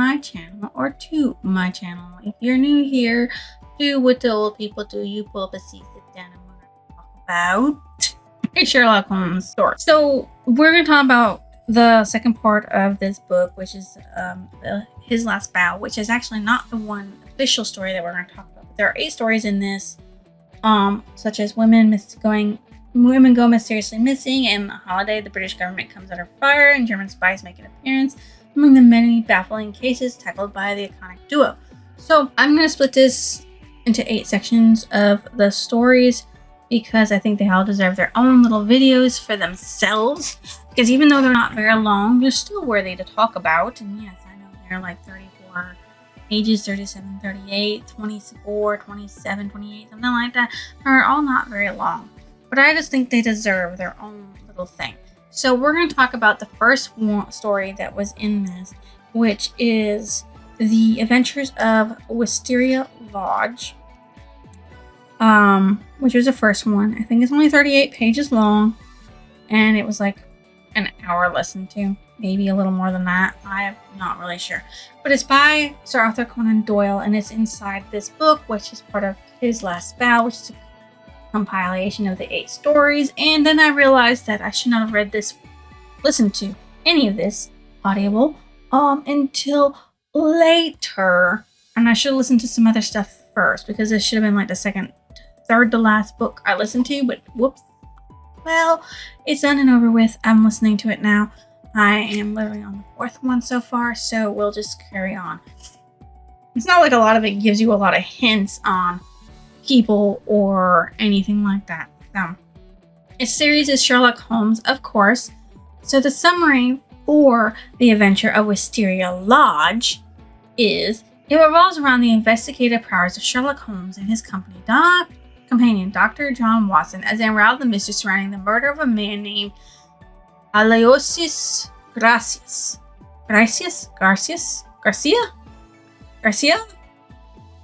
my channel or to my channel. If you're new here, do what the old people do. You pull up a seat, sit down, and we're going to talk about a Sherlock Holmes story. So we're going to talk about the second part of this book, which is His Last Bow, which is actually not the one official story that we're going to talk about. There are 8 stories in this, such as women go mysteriously missing, and the holiday, the British government comes under fire, and German spies make an appearance among the many baffling cases tackled by the iconic duo. So I'm going to split this into 8 sections of the stories because I think they all deserve their own little videos for themselves. Because even though they're not very long, they're still worthy to talk about. And yes, I know they're like 34 pages, 37, 38, 24, 27, 28, something like that. They're all not very long. But I just think they deserve their own little thing. So we're going to talk about the first story that was in this, which is The Adventures of Wisteria Lodge, which was the first one. I think it's only 38 pages long, and it was like an hour listen to, maybe a little more than that. I'm not really sure. But it's by Sir Arthur Conan Doyle, and it's inside this book, which is part of His Last Bow, which is a compilation of the 8 stories. And then I realized that I should not have listened to any of this audible until later, and I should have listened to some other stuff first, because this should have been like the third to last book I listened to, but whoops. Well, it's done and over with. I'm listening to it now. I am literally on the 4th one so far, so we'll just carry on. It's not like a lot of it gives you a lot of hints on people or anything like that. Its series is Sherlock Holmes, of course. So the summary for The Adventure of Wisteria Lodge is: it revolves around the investigative powers of Sherlock Holmes and his companion, Dr. John Watson, as they unravel the mystery surrounding the murder of a man named Aloysius Garcia,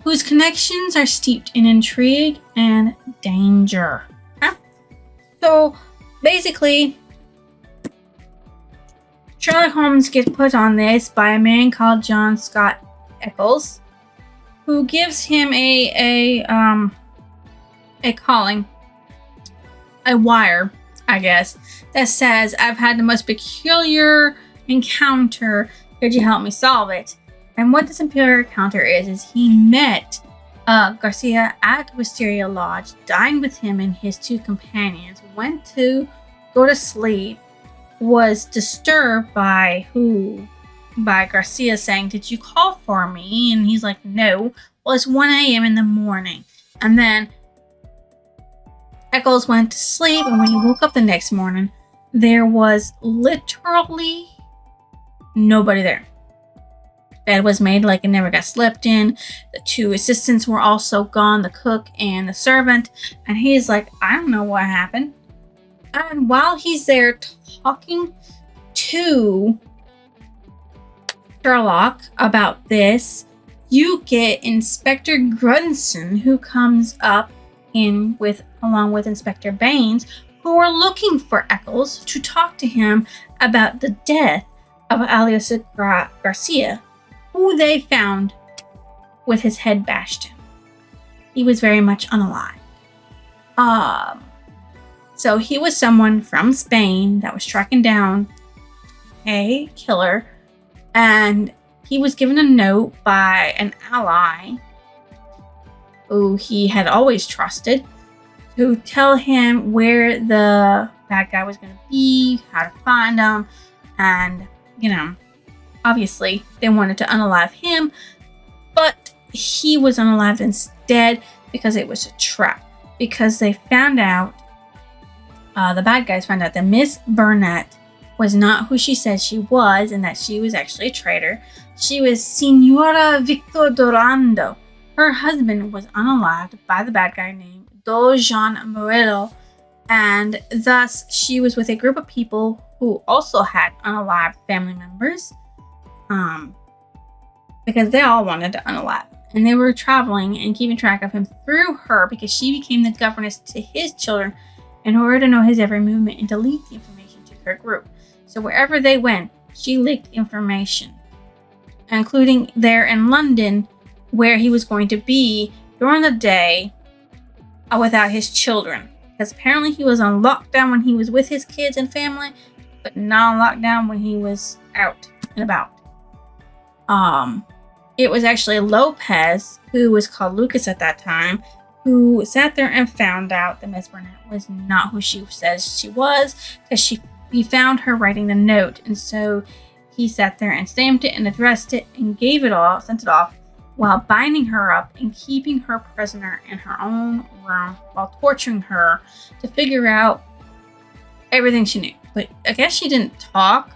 whose connections are steeped in intrigue and danger. So basically, Sherlock Holmes gets put on this by a man called John Scott Eccles, who gives him a wire, I guess, that says, "I've had the most peculiar encounter. Could you help me solve it?" And what this peculiar encounter is he met Garcia at Wisteria Lodge, dined with him and his 2 companions, went to go to sleep, was disturbed by Garcia saying, "Did you call for me?" And he's like, "No." Well, it's 1 a.m. in the morning. And then Eccles went to sleep, and when he woke up the next morning, there was literally nobody there. Bed was made like it never got slept in. The 2 assistants were also gone, the cook and the servant. And he's like, "I don't know what happened." And while he's there talking to Sherlock about this, you get Inspector Grunson, who comes up along with Inspector Baines, who are looking for Eccles to talk to him about the death of Aloysius Garcia, who they found with his head bashed in. He was very much unalive. So he was someone from Spain that was tracking down a killer, and he was given a note by an ally who he had always trusted to tell him where the bad guy was going to be, how to find him, and, obviously they wanted to unalive him, but he was unalived instead because it was a trap. Because they found out, the bad guys found out that Miss Burnett was not who she said she was, and that she was actually a traitor. She was Signora Victor Dorando. Her husband was unalived by the bad guy named Don Jean Morello, and thus she was with a group of people who also had unalived family members, because they all wanted to unalive. And they were traveling and keeping track of him through her, because she became the governess to his children in order to know his every movement and to leak the information to her group. So wherever they went, she leaked information. including there in London, where he was going to be during the day without his children. Because apparently he was on lockdown when he was with his kids and family, but not on lockdown when he was out and about. It was actually Lopez, who was called Lucas at that time, who sat there and found out that Miss Burnett was not who she says she was, because he found her writing the note, and so he sat there and stamped it and addressed it and sent it off, while binding her up and keeping her prisoner in her own room while torturing her to figure out everything she knew. But I guess she didn't talk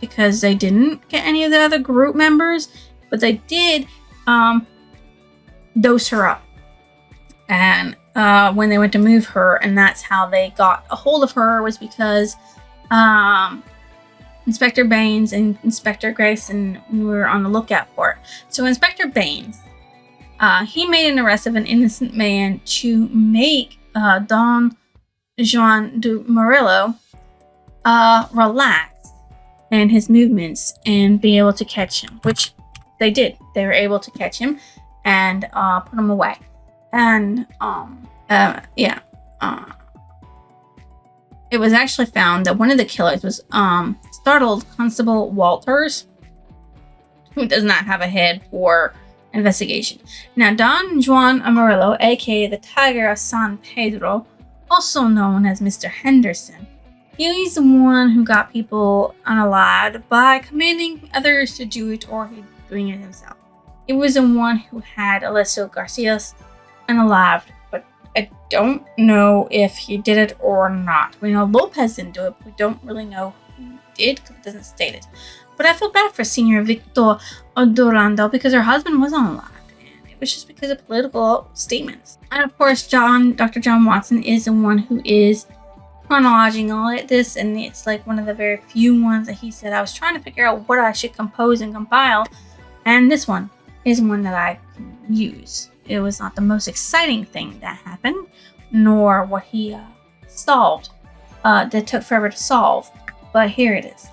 because they didn't get any of the other group members, but they did dose her up. And when they went to move her, and that's how they got a hold of her, was because Inspector Baines and Inspector Grayson were on the lookout for it. So Inspector Baines, he made an arrest of an innocent man to make Don Juan de Murillo relax in his movements and be able to catch him, which they did. They were able to catch him and put him away. And it was actually found that one of the killers was startled Constable Walters, who does not have a head for investigation. Now, Don Juan Amarillo, aka the Tiger of San Pedro, also known as Mr. Henderson, he's the one who got people unalived by commanding others to do it, or he doing it himself. He was the one who had Alessio Garcias unalived, but I don't know if he did it or not. We know Lopez didn't do it, but we don't really know who did because it doesn't state it. But I feel bad for Senior Victor Dorando because her husband was unalived, and it was just because of political statements. And of course, Dr. John Watson is the one who is chronologing all of this, and it's like one of the very few ones that he said, I was trying to figure out what I should compose and compile, and this one is one that I can use. It was not the most exciting thing that happened, nor what he solved, that took forever to solve, but here it is.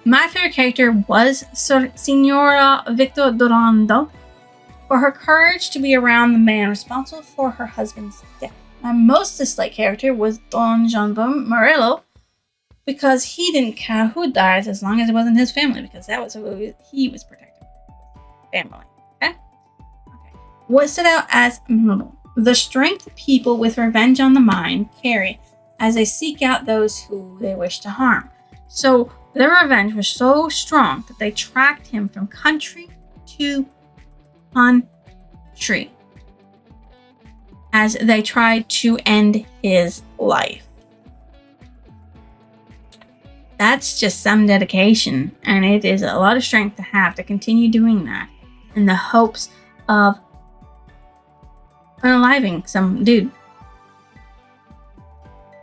My favorite character was Senora Victor Dorando for her courage to be around the man responsible for her husband's death. My most disliked character was Don Juan Murillo, because he didn't care who dies as long as it wasn't his family, because that was who he was protecting. Family. Okay? What stood out as memorable? The strength people with revenge on the mind carry as they seek out those who they wish to harm. So their revenge was so strong that they tracked him from country to country as they tried to end his life. That's just some dedication, and it is a lot of strength to have to continue doing that in the hopes of unaliving some dude.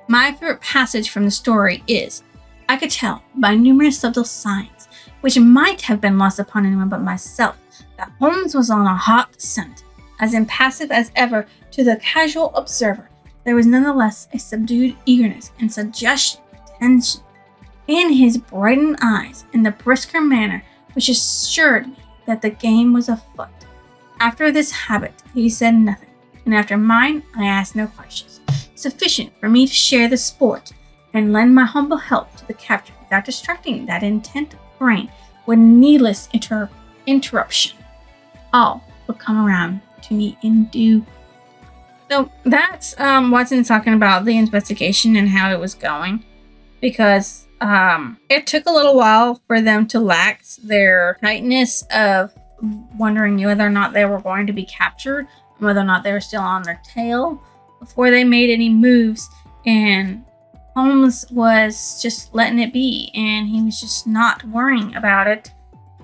My favorite passage from the story is, I could tell by numerous subtle signs, which might have been lost upon anyone but myself, that Holmes was on a hot scent. As impassive as ever to the casual observer, there was nonetheless a subdued eagerness and suggestion, tension in his brightened eyes, and the brisker manner which assured me that the game was afoot. After this habit, he said nothing, and after mine, I asked no questions, sufficient for me to share the sport and lend my humble help to the capture without distracting that intent brain with needless interruption. All would come around to me in due. So that's Watson talking about the investigation and how it was going, because it took a little while for them to lax their tightness of wondering whether or not they were going to be captured, whether or not they were still on their tail, before they made any moves. And Holmes was just letting it be, and he was just not worrying about it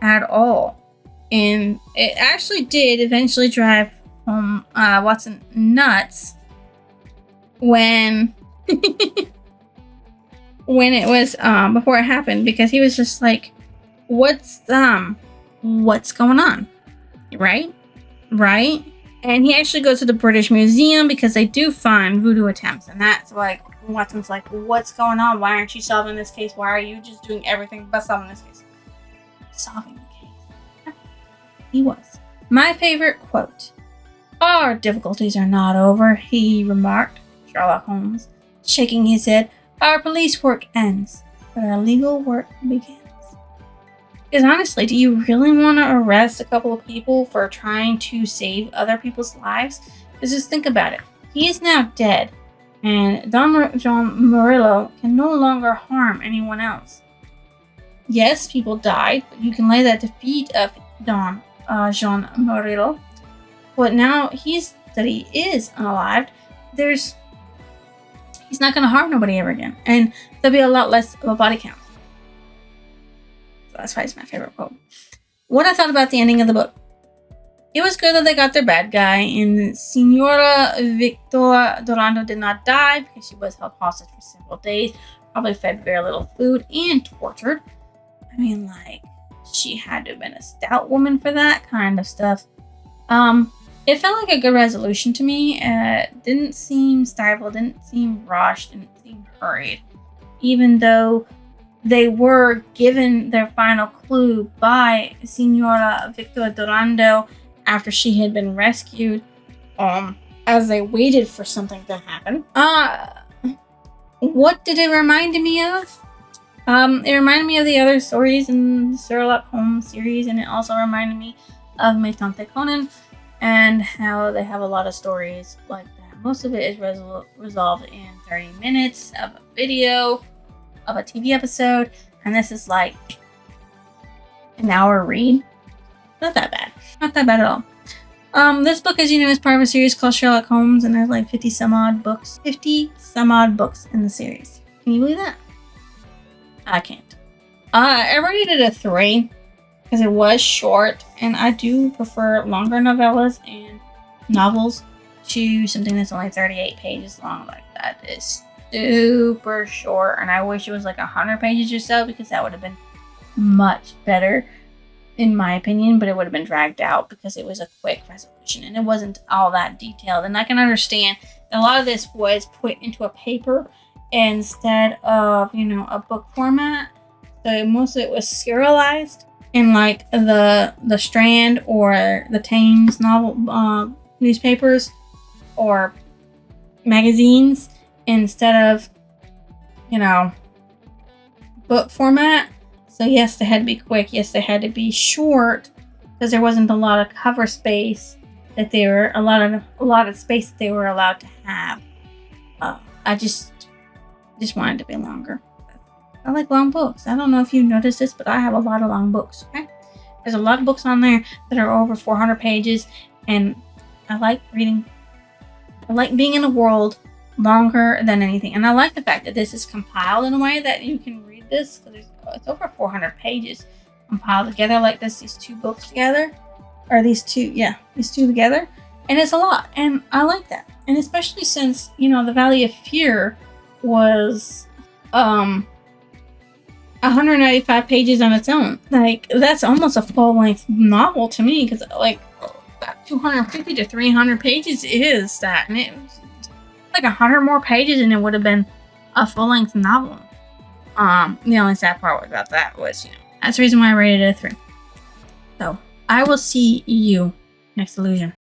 at all. And it actually did eventually drive Watson nuts when when it was before it happened, because he was just like, what's going on, right? And he actually goes to the British Museum because they do find voodoo attempts, and that's like Watson's like, what's going on? Why aren't you solving this case? Why are you just doing everything but solving this case? solving the case. He was. My favorite quote. Our difficulties are not over, he remarked, Sherlock Holmes, shaking his head. Our police work ends, but our legal work begins. Because honestly, do you really want to arrest a couple of people for trying to save other people's lives? Because just think about it. He is now dead, and Don John Murillo can no longer harm anyone else. Yes, people died, but you can lay that defeat of Don Jean Murillo. But now he is unalived, he's not going to harm nobody ever again. And there'll be a lot less of a body count. So that's why it's my favorite quote. What I thought about the ending of the book. It was good that they got their bad guy, and Signora Victoria Dorando did not die because she was held hostage for several days, probably fed very little food, and tortured. I mean, like, she had to have been a stout woman for that kind of stuff. It felt like a good resolution to me. Didn't seem stifled, didn't seem rushed, didn't seem hurried. Even though they were given their final clue by Signora Victoria Dorando after she had been rescued, as they waited for something to happen. What did it remind me of? It reminded me of the other stories in the Sherlock Holmes series, and it also reminded me of Tante Conan, and how they have a lot of stories like that. Most of it is resolved in 30 minutes of a video, of a TV episode, and this is like an hour read. Not that bad. Not that bad at all. This book, as you know, is part of a series called Sherlock Holmes, and there's like 50 some odd books in the series. Can you believe that? I can't. I rated it a 3 because it was short, and I do prefer longer novellas and novels to something that's only 38 pages long. Like, that is super short, and I wish it was like 100 pages or so, because that would have been much better in my opinion, but it would have been dragged out because it was a quick resolution and it wasn't all that detailed. And I can understand that a lot of this was put into a paper instead of, a book format. So most of it was serialized in like the Strand or the Thames novel newspapers or magazines instead of, book format. So yes, they had to be quick. Yes, they had to be short because there wasn't a lot of cover space that they were a lot of space that they were allowed to have. I just wanted to be longer. I like long books. I don't know if you noticed this, but I have a lot of long books. Okay, there's a lot of books on there that are over 400 pages, and I like reading. I like being in a world longer than anything, and I like the fact that this is compiled in a way that you can read this because it's over 400 pages compiled together like this. These two books together, or these two together, and it's a lot, and I like that. And especially since the Valley of Fear was 195 pages on its own. Like, that's almost a full-length novel to me, because like 250 to 300 pages is that, and it was like 100 more pages and it would have been a full-length novel. The only sad part about that was, that's the reason why I rated it a 3. So I will see you next illusion.